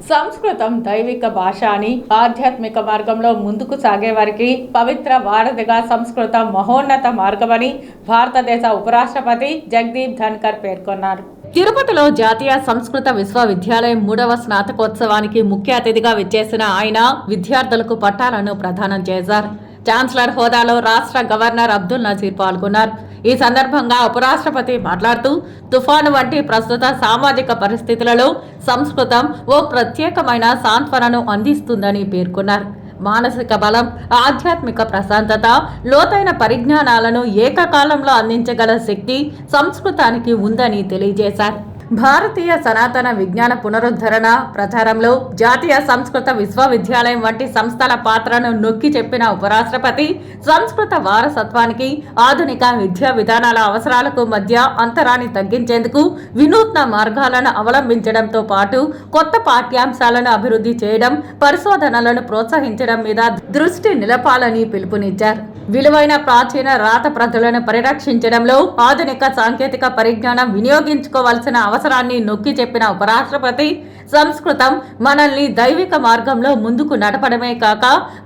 సంస్కృతం దైవిక భాష అని ఆధ్యాత్మిక మార్గంలో ముందుకు సాగే వారికి పవిత్ర వారధిగా సంస్కృతం మహోన్నత మార్గమని భారతదేశ ఉపరాష్ట్రపతి జగదీప్ ధన్కర్ పేర్కొన్నారు. తిరుపతిలో జాతీయ సంస్కృత విశ్వవిద్యాలయం 3వ స్నాతకోత్సవానికి ముఖ్య అతిథిగా విచ్చేసిన ఆయన విద్యార్థులకు పట్టాలను ప్రదానం చేశారు. ఛాన్సలర్ హోదాలో రాష్ట్ర గవర్నర్ అబ్దుల్ నజీర్ పాల్గొన్నారు. ఈ సందర్భంగా ఉపరాష్ట్రపతి మాట్లాడుతూ తుఫాను వంటి ప్రస్తుత సామాజిక పరిస్థితులలో సంస్కృతం ఓ ప్రత్యేకమైన సాంత్వనను అందిస్తుందని పేర్కొన్నారు. మానసిక బలం, ఆధ్యాత్మిక ప్రశాంతత, లోతైన పరిజ్ఞానాలను ఏకకాలంలో అందించగల శక్తి సంస్కృతానికి ఉందని తెలియజేశారు. భారతీయ సనాతన విజ్ఞాన పునరుద్ధరణ ప్రచారంలో జాతీయ సంస్కృత విశ్వవిద్యాలయం వంటి సంస్థల పాత్రను నొక్కి చెప్పిన ఉపరాష్ట్రపతి సంస్కృత వారసత్వానికి ఆధునిక విద్యా విధానాల అవసరాలకు మధ్య అంతరాన్ని తగ్గించేందుకు వినూత్న మార్గాలను అవలంబించడంతో పాటు కొత్త పాఠ్యాంశాలను అభివృద్ధి చేయడం, పరిశోధనలను ప్రోత్సహించడం మీద దృష్టి నిలపాలని పిలుపునిచ్చారు. విలువైన ప్రాచీన రాత ప్రతులను పరిరక్షించడంలో ఆధునిక సాంకేతిక పరిజ్ఞానం వినియోగించుకోవాల్సిన అవసరాన్ని నొక్కి చెప్పిన ఉపరాష్ట్రపతి సంస్కృతం మనల్ని దైవిక మార్గంలో ముందుకు నడపడమే కాక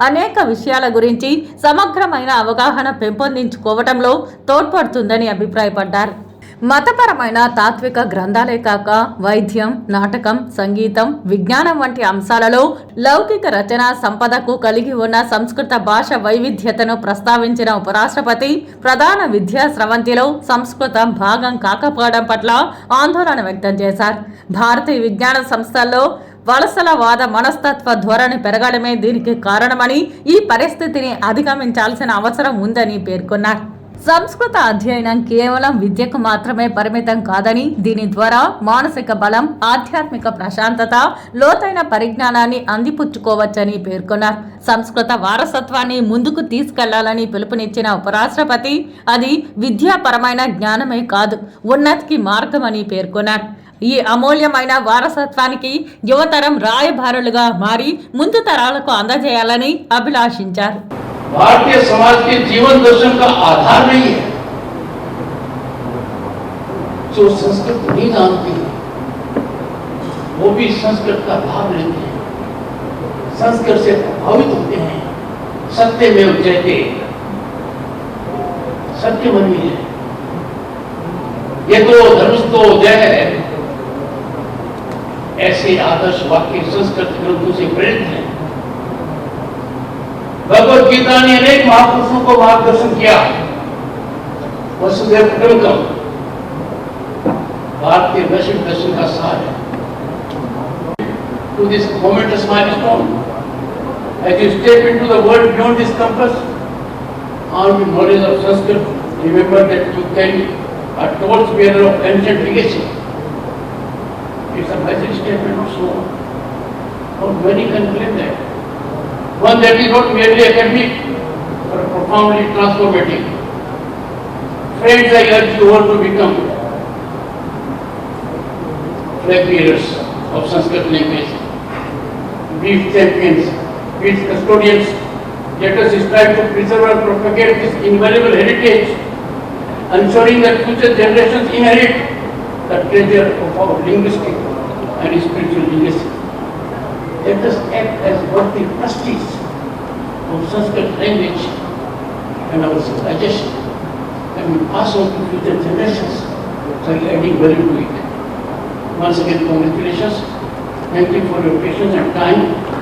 అనేక విషయాల గురించి సమగ్రమైన అవగాహన పెంపొందించుకోవడంలో తోడ్పడుతుందని అభిప్రాయపడ్డారు. మతపరమైన తాత్విక గ్రంథాలే కాక వైద్యం, నాటకం, సంగీతం, విజ్ఞానం వంటి అంశాలలో లౌకిక రచన సంపదకు కలిగి ఉన్న సంస్కృత భాష వైవిధ్యతను ప్రస్తావించిన ఉపరాష్ట్రపతి ప్రధాన విద్యా స్రవంతిలో సంస్కృతం భాగం కాకపోవడం పట్ల ఆందోళన వ్యక్తం చేశారు. భారతీయ విజ్ఞాన సంస్థల్లో వలసల వాద మనస్తత్వ ధోరణి పెరగడమే దీనికి కారణమని, ఈ పరిస్థితిని అధిగమించాల్సిన అవసరం ఉందని పేర్కొన్నారు. సంస్కృత అధ్యయనం కేవలం విద్యకు మాత్రమే పరిమితం కాదని, దీని ద్వారా మానసిక బలం, ఆధ్యాత్మిక ప్రశాంతత, లోతైన పరిజ్ఞానాన్ని అందిపుచ్చుకోవచ్చని పేర్కొన్నారు. సంస్కృత వారసత్వాన్ని ముందుకు తీసుకెళ్లాలని పిలుపునిచ్చిన ఉపరాష్ట్రపతి అది విద్యాపరమైన జ్ఞానమే కాదు, ఉన్నతికి మార్గమని పేర్కొన్నారు. ఈ అమూల్యమైన వారసత్వానికి యువతరం రాయబారులుగా మారి ముందు తరాలకు అందజేయాలని అభిలాషించారు. भारतीय समाज के जीवन दर्शन का आधार नहीं है जो संस्कृत नहीं जानती है, वो भी संस्कृत का भाग लेते हैं, संस्कृत से प्रभावित होते हैं. सत्य में जयते, सत्य बनी है. ये तो धर्मस्थो जय ऐसे आदर्श वाक्य संस्कृत ग्रंथों से प्रेरित हैं. भगवत गीता ने अनेक महापुरुषों को मार्गदर्शन किया. वसुधैव कुटुंबकम भारतीय वैश्विक दर्शन का सार है. To this momentous milestone, as you step into the world beyond this compass, armed with knowledge of Sanskrit, remember that you carry a torch bearer of ancient legacy. It's a magic statement of so. Not many can claim that. One that is not merely academic, but profoundly transformative. Friends, I urge you all to become flag bearers of Sanskrit language, be champions, be custodians. Let us strive to preserve and propagate this invaluable heritage, ensuring that future generations inherit the treasure of our linguistic and spiritual legacy. Let us act as worthy trustees of Sanskrit language and our civilization, and we pass on to future generations by adding value to it. Once again, congratulations. Thank you for your patience and time.